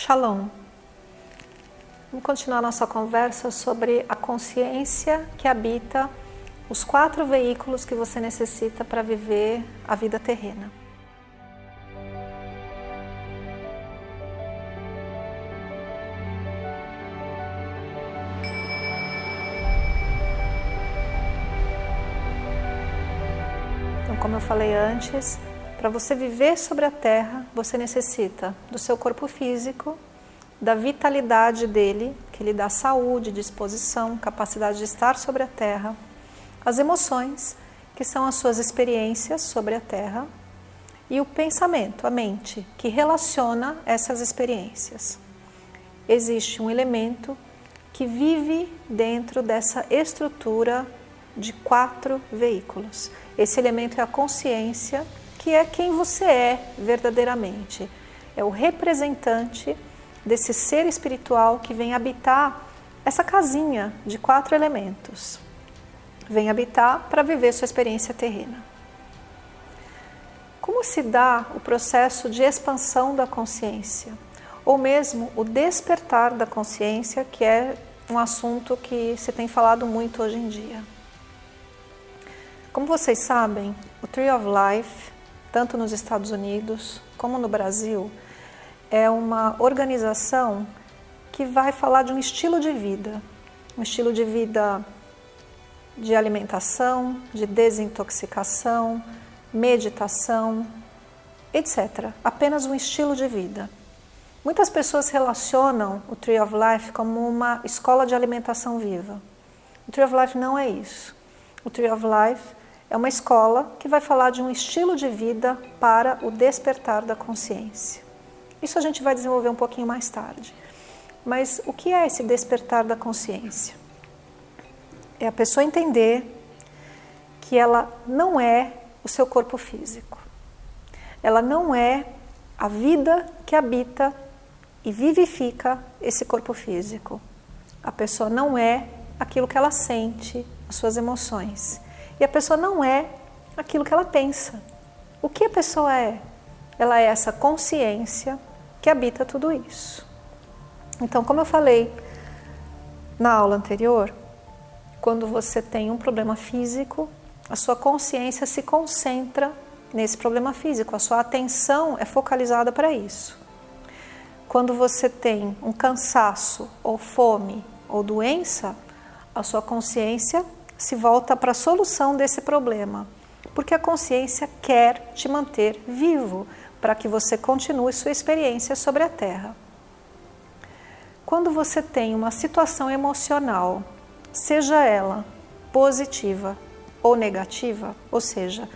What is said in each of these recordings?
Shalom! Vamos continuar nossa conversa sobre a consciência que habita os 4 veículos que você necessita para viver a vida terrena. Então, como eu falei antes, para você viver sobre a Terra, você necessita do seu corpo físico, da vitalidade dele, que lhe dá saúde, disposição, capacidade de estar sobre a Terra, as emoções, que são as suas experiências sobre a Terra, e o pensamento, a mente, que relaciona essas experiências. Existe um elemento que vive dentro dessa estrutura de 4 veículos. Esse elemento é a consciência, que é quem você é verdadeiramente. É o representante desse ser espiritual que vem habitar essa casinha de 4 elementos. Vem habitar para viver sua experiência terrena. Como se dá o processo de expansão da consciência? Ou mesmo o despertar da consciência, que é um assunto que se tem falado muito hoje em dia. Como vocês sabem, o Tree of Life, tanto nos Estados Unidos como no Brasil, é uma organização que vai falar de um estilo de vida de alimentação, de desintoxicação, meditação, etc. Apenas um estilo de vida. Muitas pessoas relacionam o Tree of Life como uma escola de alimentação viva. O Tree of Life não é isso. O Tree of Life é uma escola que vai falar de um estilo de vida para o despertar da consciência. Isso a gente vai desenvolver um pouquinho mais tarde. Mas o que é esse despertar da consciência? É a pessoa entender que ela não é o seu corpo físico. Ela não é a vida que habita e vivifica esse corpo físico. A pessoa não é aquilo que ela sente, as suas emoções. E a pessoa não é aquilo que ela pensa. O que a pessoa é? Ela é essa consciência que habita tudo isso. Então, como eu falei na aula anterior, quando você tem um problema físico, a sua consciência se concentra nesse problema físico, a sua atenção é focalizada para isso. Quando você tem um cansaço, ou fome, ou doença, a sua consciência se volta para a solução desse problema, porque a consciência quer te manter vivo, para que você continue sua experiência sobre a Terra. Quando você tem uma situação emocional, seja ela positiva ou negativa, ou seja,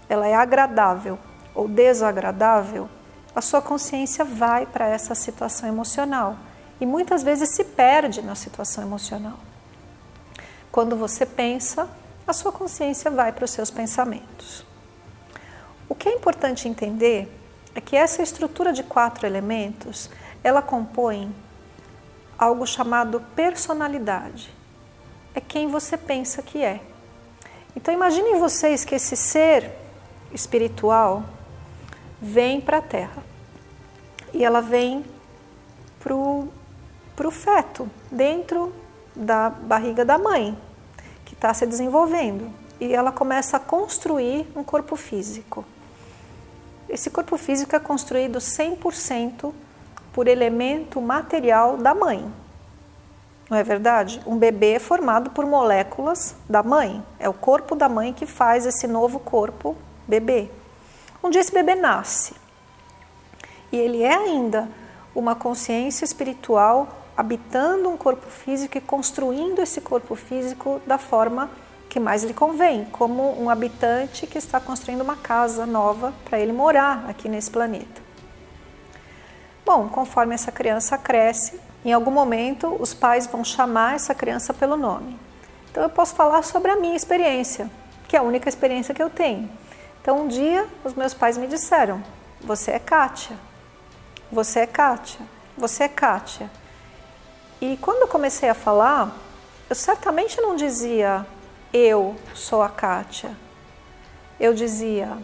ela é agradável ou desagradável, a sua consciência vai para essa situação emocional e muitas vezes se perde na situação emocional. Quando você pensa, a sua consciência vai para os seus pensamentos. O que é importante entender é que essa estrutura de 4 elementos, ela compõe algo chamado personalidade. É quem você pensa que é. Então imaginem vocês que esse ser espiritual vem para a Terra. E ela vem pro feto, dentro da barriga da mãe, que está se desenvolvendo. E ela começa a construir um corpo físico. Esse corpo físico é construído 100% por elemento material da mãe. Não é verdade? Um bebê é formado por moléculas da mãe. É o corpo da mãe que faz esse novo corpo bebê. Um dia esse bebê nasce. E ele é ainda uma consciência espiritual habitando um corpo físico e construindo esse corpo físico da forma que mais lhe convém, como um habitante que está construindo uma casa nova para ele morar aqui nesse planeta. Bom, conforme essa criança cresce, em algum momento os pais vão chamar essa criança pelo nome. Então eu posso falar sobre a minha experiência, que é a única experiência que eu tenho. Então um dia os meus pais me disseram: você é Kátia, você é Kátia, você é Kátia. E quando eu comecei a falar, eu certamente não dizia eu sou a Kátia. Eu dizia,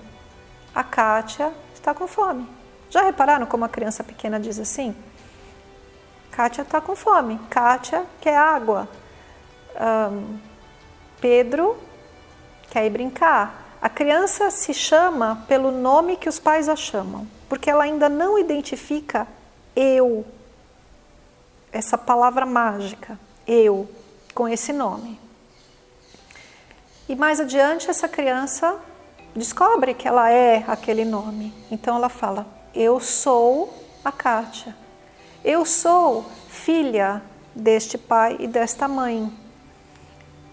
a Kátia está com fome. Já repararam como a criança pequena diz assim? Kátia está com fome. Kátia quer água. Pedro quer ir brincar. A criança se chama pelo nome que os pais a chamam, porque ela ainda não identifica eu, essa palavra mágica, eu, com esse nome. E mais adiante essa criança descobre que ela é aquele nome. Então ela fala, eu sou a Kátia. Eu sou filha deste pai e desta mãe.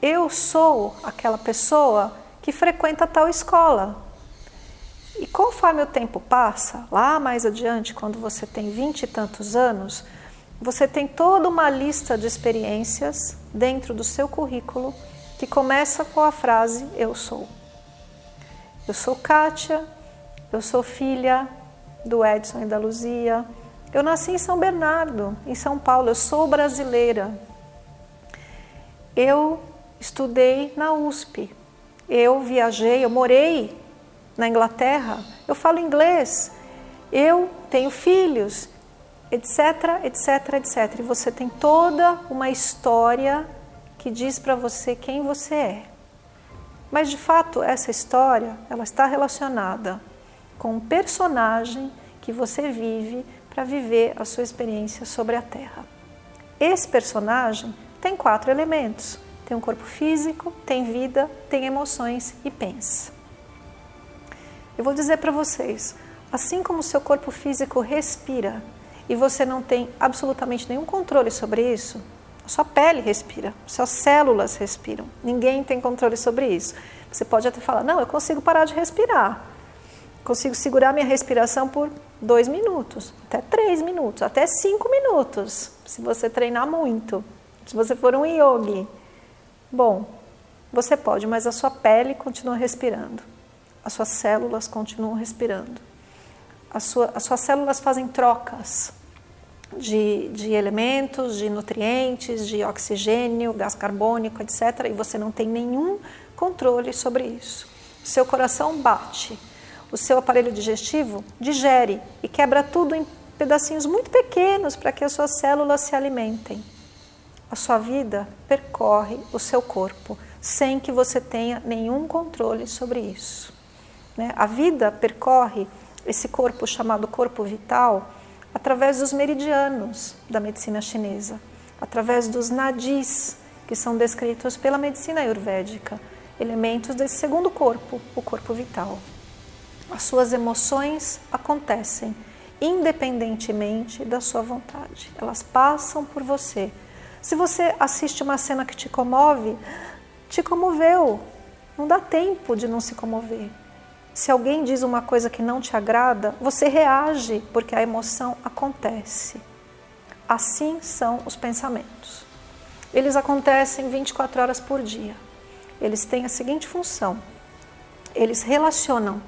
Eu sou aquela pessoa que frequenta tal escola. E conforme o tempo passa, lá mais adiante, quando você tem 20 e tantos anos, você tem toda uma lista de experiências dentro do seu currículo que começa com a frase eu sou. Eu sou Kátia, eu sou filha do Edson e da Luzia, eu nasci em São Bernardo, em São Paulo, eu sou brasileira. Eu estudei na USP, eu viajei, eu morei na Inglaterra, eu falo inglês, eu tenho filhos, etc, etc, etc. E você tem toda uma história que diz para você quem você é. Mas de fato essa história, ela está relacionada com um personagem que você vive para viver a sua experiência sobre a Terra. Esse personagem tem 4 elementos. Tem um corpo físico, tem vida, tem emoções e pensa. Eu vou dizer para vocês, assim como o seu corpo físico respira e você não tem absolutamente nenhum controle sobre isso, a sua pele respira, suas células respiram, ninguém tem controle sobre isso. Você pode até falar, não, eu consigo parar de respirar, consigo segurar minha respiração por 2 minutos, até 3 minutos, até 5 minutos, se você treinar muito, se você for um yogi. Bom, você pode, mas a sua pele continua respirando, as suas células continuam respirando, as suas células fazem trocas de elementos, de nutrientes, de oxigênio, gás carbônico, etc. E você não tem nenhum controle sobre isso. O seu coração bate, o seu aparelho digestivo digere e quebra tudo em pedacinhos muito pequenos para que as suas células se alimentem. A sua vida percorre o seu corpo sem que você tenha nenhum controle sobre isso. A vida percorre esse corpo chamado corpo vital através dos meridianos da medicina chinesa, através dos nadis, que são descritos pela medicina ayurvédica, elementos desse segundo corpo, o corpo vital. As suas emoções acontecem independentemente da sua vontade, elas passam por você. Se você assiste uma cena que te comove, te comoveu, não dá tempo de não se comover. Se alguém diz uma coisa que não te agrada, você reage porque a emoção acontece. Assim são os pensamentos. Eles acontecem 24 horas por dia. Eles têm a seguinte função: eles relacionam,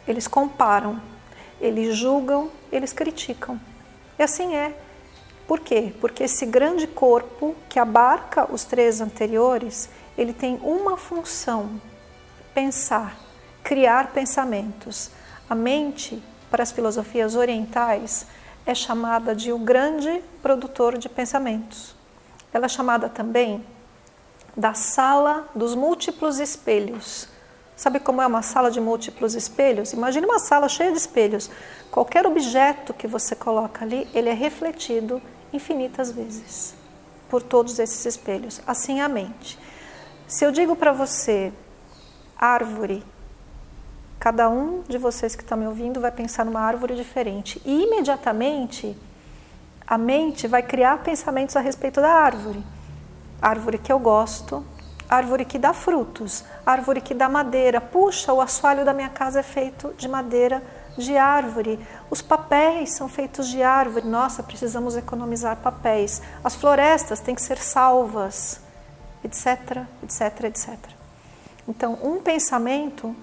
eles comparam, eles julgam, eles criticam. E assim é. Por quê? Porque esse grande corpo que abarca os 3 anteriores, ele tem uma função: pensar, criar pensamentos. A mente, para as filosofias orientais, é chamada de o grande produtor de pensamentos. Ela é chamada também da sala dos múltiplos espelhos. Sabe como é uma sala de múltiplos espelhos? Imagine uma sala cheia de espelhos. Qualquer objeto que você coloca ali, ele é refletido infinitas vezes por todos esses espelhos. Assim é a mente. Se eu digo para você, árvore, cada um de vocês que está me ouvindo vai pensar numa árvore diferente. E imediatamente a mente vai criar pensamentos a respeito da árvore. Árvore que eu gosto, árvore que dá frutos, árvore que dá madeira. Puxa, o assoalho da minha casa é feito de madeira de árvore. Os papéis são feitos de árvore. Nossa, precisamos economizar papéis. As florestas têm que ser salvas, etc, etc, etc. Então, um pensamento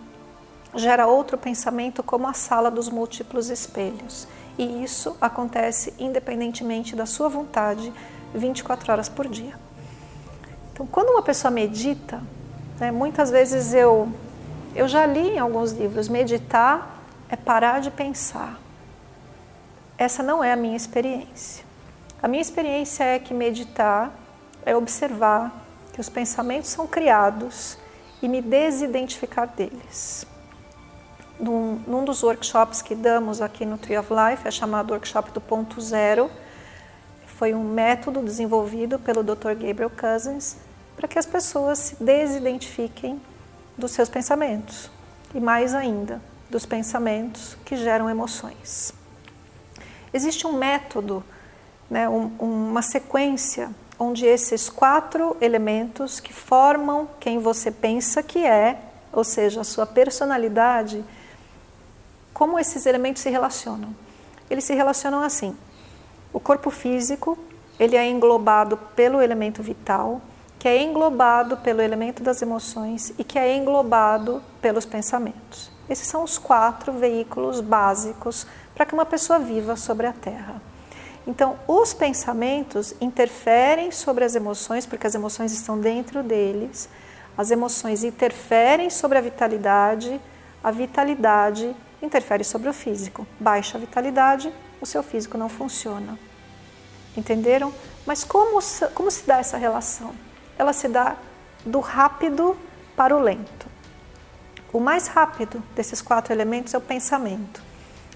gera outro pensamento, como a sala dos múltiplos espelhos. E isso acontece independentemente da sua vontade, 24 horas por dia. Então, quando uma pessoa medita, muitas vezes eu já li em alguns livros, meditar é parar de pensar. Essa não é a minha experiência. A minha experiência é que meditar é observar que os pensamentos são criados e me desidentificar deles. Num dos workshops que damos aqui no Tree of Life, é chamado Workshop do Ponto Zero, foi um método desenvolvido pelo Dr. Gabriel Cousens para que as pessoas se desidentifiquem dos seus pensamentos e, mais ainda, dos pensamentos que geram emoções. Existe um método, né, uma sequência onde esses 4 elementos que formam quem você pensa que é, ou seja, a sua personalidade, como esses elementos se relacionam. Eles se relacionam assim. O corpo físico, ele é englobado pelo elemento vital, que é englobado pelo elemento das emoções e que é englobado pelos pensamentos. Esses são os 4 veículos básicos para que uma pessoa viva sobre a Terra. Então, os pensamentos interferem sobre as emoções, porque as emoções estão dentro deles. As emoções interferem sobre a vitalidade interfere sobre o físico. Baixa a vitalidade, o seu físico não funciona. Entenderam? Mas como se dá essa relação? Ela se dá do rápido para o lento. O mais rápido desses 4 elementos é o pensamento.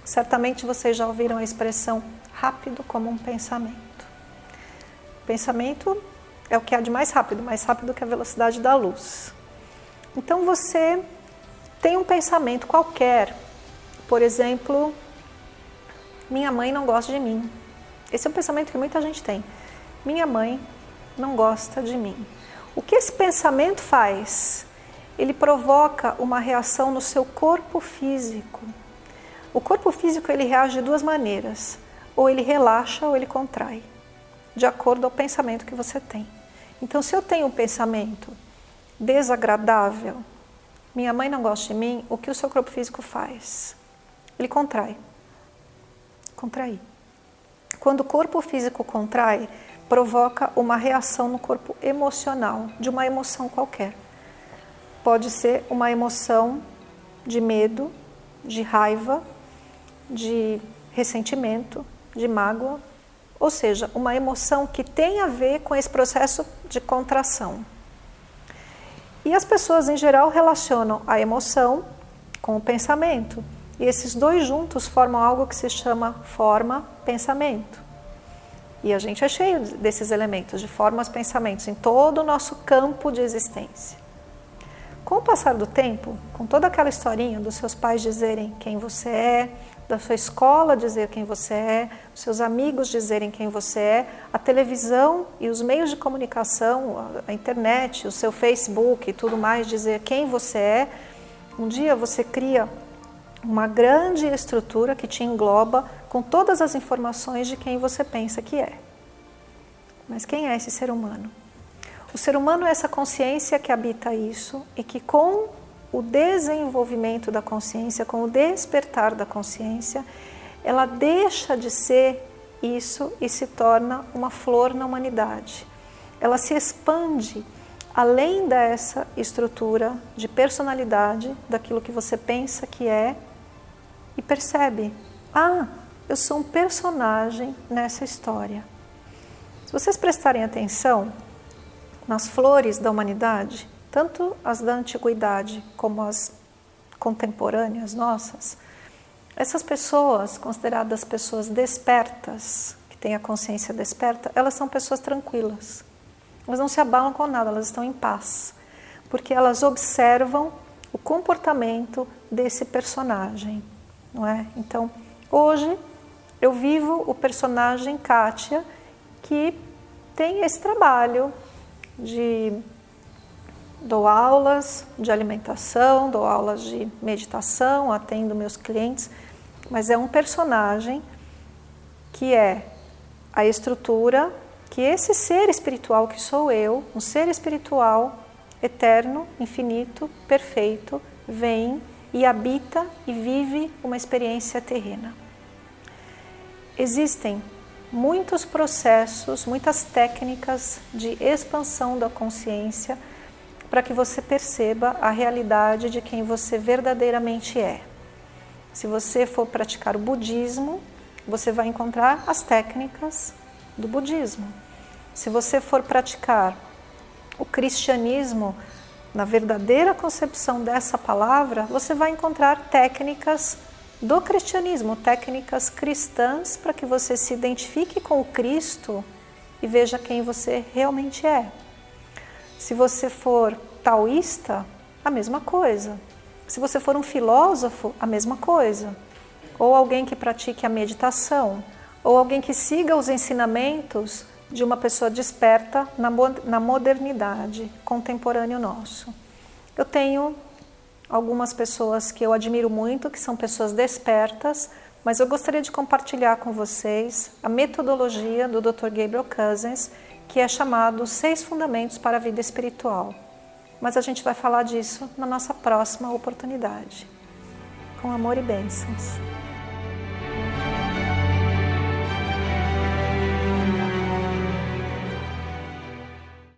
Certamente vocês já ouviram a expressão rápido como um pensamento. O pensamento é o que há de mais rápido que a velocidade da luz. Então você tem um pensamento qualquer, por exemplo, minha mãe não gosta de mim. Esse é um pensamento que muita gente tem. Minha mãe não gosta de mim. O que esse pensamento faz? Ele provoca uma reação no seu corpo físico. O corpo físico ele reage de 2 maneiras. Ou ele relaxa ou ele contrai, de acordo ao pensamento que você tem. Então, se eu tenho um pensamento desagradável, minha mãe não gosta de mim, o que o seu corpo físico faz? Ele contrai. Contrair. Quando o corpo físico contrai, provoca uma reação no corpo emocional, de uma emoção qualquer. Pode ser uma emoção de medo, de raiva, de ressentimento, de mágoa, ou seja, uma emoção que tem a ver com esse processo de contração. E as pessoas em geral relacionam a emoção com o pensamento. E esses 2 juntos formam algo que se chama forma-pensamento. E a gente é cheio desses elementos, de formas, pensamentos, em todo o nosso campo de existência. Com o passar do tempo, com toda aquela historinha dos seus pais dizerem quem você é, da sua escola dizer quem você é, dos seus amigos dizerem quem você é, a televisão e os meios de comunicação, a internet, o seu Facebook e tudo mais dizer quem você é, um dia você cria uma grande estrutura que te engloba com todas as informações de quem você pensa que é. Mas quem é esse ser humano? O ser humano é essa consciência que habita isso e que com o desenvolvimento da consciência, com o despertar da consciência, ela deixa de ser isso e se torna uma flor na humanidade. Ela se expande além dessa estrutura de personalidade, daquilo que você pensa que é, e percebe, eu sou um personagem nessa história. Se vocês prestarem atenção nas flores da humanidade, tanto as da antiguidade como as contemporâneas nossas, essas pessoas, consideradas pessoas despertas, que têm a consciência desperta, elas são pessoas tranquilas. Elas não se abalam com nada, elas estão em paz, porque elas observam o comportamento desse personagem, não é? Então, hoje eu vivo o personagem Kátia, que tem esse trabalho dou aulas de alimentação, dou aulas de meditação, atendo meus clientes, mas é um personagem que é a estrutura que esse ser espiritual que sou eu, um ser espiritual eterno, infinito, perfeito, vem e habita e vive uma experiência terrena. Existem muitos processos, muitas técnicas de expansão da consciência para que você perceba a realidade de quem você verdadeiramente é. Se você for praticar o budismo, você vai encontrar as técnicas do budismo. Se você for praticar o cristianismo na verdadeira concepção dessa palavra, você vai encontrar técnicas do cristianismo, técnicas cristãs, para que você se identifique com o Cristo e veja quem você realmente é. Se você for taoísta, a mesma coisa. Se você for um filósofo, a mesma coisa. Ou alguém que pratique a meditação, ou alguém que siga os ensinamentos de uma pessoa desperta na modernidade, contemporâneo nosso. Eu tenho algumas pessoas que eu admiro muito, que são pessoas despertas, mas eu gostaria de compartilhar com vocês a metodologia do Dr. Gabriel Cousens, que é chamado 6 Fundamentos para a Vida Espiritual. Mas a gente vai falar disso na nossa próxima oportunidade. Com amor e bênçãos.